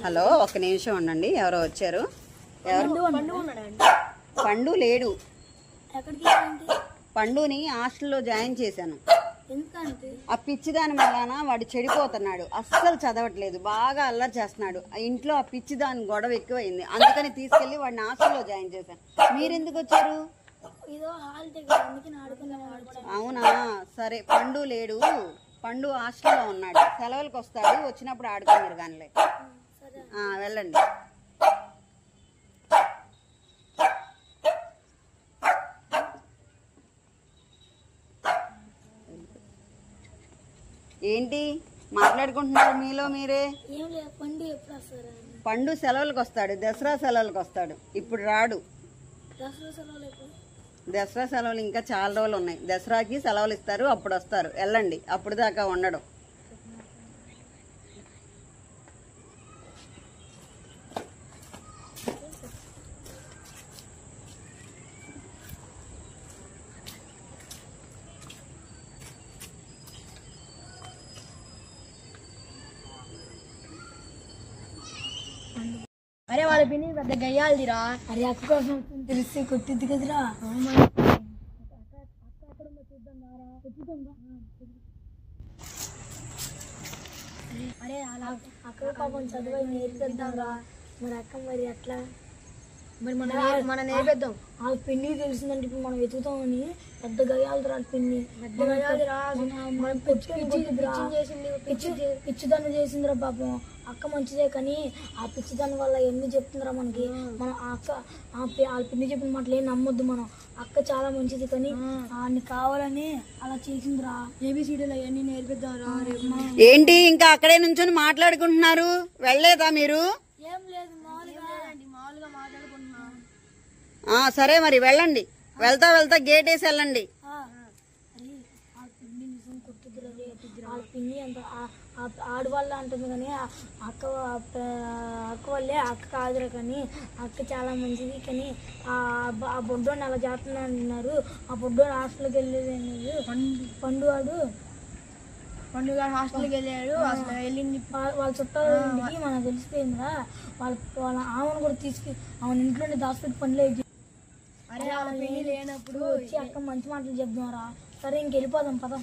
Hello, ఒక్క నిమిషం ఉండండి. ఎవరో వచ్చారు. పండు లేడు. పండుని హాస్టల్లో జాయిన్ చేశాను. ఆ పిచ్చిదాని వలన వాడు చెడిపోతున్నాడు. అస్సలు చదవట్లేదు, బాగా అల్లరి చేస్తున్నాడు. ఇంట్లో ఆ పిచ్చిదాని గొడవ ఎక్కువైంది. అందుకని తీసుకెళ్లి వాడిని హాస్టల్లో జాయిన్ చేశాను. మీరెందుకు వచ్చారు? అవునా, సరే. పండు లేడు, పండు హాస్టల్లో ఉన్నాడు. సెలవులకు వస్తాడు, వచ్చినప్పుడు ఆడుకున్నారు కానిలే. వెళ్ళండి. ఏంటి మాట్లాడుకుంటున్నారు మీలో మీరే? పండు సెలవులకు వస్తాడు, దసరా సెలవులకు వస్తాడు. ఇప్పుడు రాడు. దసరా సెలవులు ఇంకా చాలా రోజులు ఉన్నాయి. దసరాకి సెలవులు ఇస్తారు, అప్పుడు వస్తారు. వెళ్ళండి, అప్పుడు దాకా ఉండడం. అరే వాళ్ళ పిన్ని పెద్ద గయ్యాలదిరా. అరే అక్క కోసం తెలిసి కొట్టిద్ది కదరా. అరే అలా అక్క పాపం చదువు నేర్పిద్దాంరా. మరి అక్క మరి అట్లా మరి మన నేర్పిద్దాం. ఆ పిన్ని తెలిసిందంటే ఇప్పుడు మనం వెతుకుతామని. పెద్ద గయ్యాలరా పిన్ని, పెద్ద గయ్యాలదిరా. పిచ్చిదాన్ని చేసిందిరా పాపం. అక్క మంచిదే కానీ ఆ పిచ్చిదాని వల్ల ఎన్ని చెప్తుందిరా మనకి. మనం ఆ అక్క ఆ పిన్ని చెప్పిన మాటలు ఏం నమ్మొద్దు మనం. అక్క చాలా మంచిది కానీ అన్ని కావాలని అలా చేసిందిరా. ఏబిసిడీలు అవన్నీ నేర్పిద్దాంరా. ఏంటి ఇంకా అక్కడే నుంచొని మాట్లాడుకుంటున్నారు? వెళ్ళలేదా మీరు? ఏం లేదు, మామూలుగా మాట్లాడుకుంటున్నా. సరే, మరి వెళ్ళండి. వెళ్తా వెళ్తా గేట్ వేసి వెళ్ళండి. పిన్ని అంత ఆడవాళ్ళ అంటుంది కానీ అక్క వల్లే. అక్క కాదురా కానీ అక్క చాలా మంచిది కానీ ఆ బొడ్డోని అలా చేస్తున్నా అంటున్నారు. ఆ బొడ్డోని హాస్టల్కి వెళ్ళేది అనేది పండు గారు హాస్టల్కి వెళ్ళాడు. అసలు వెళ్ళింది వాళ్ళ చుట్టాల ఇంటికి మనకు తెలిసిపోయిందిరా. వాళ్ళ ఆమెను కూడా ఆమెను ఇంట్లోనే దాచిపెట్టి పనులు. అరే వాళ్ళ పిన్ని లేనప్పుడు వచ్చి అక్క మంచి మాటలు చెప్తున్నారా. సరే ఇంకెళ్ళిపోదాం, పద.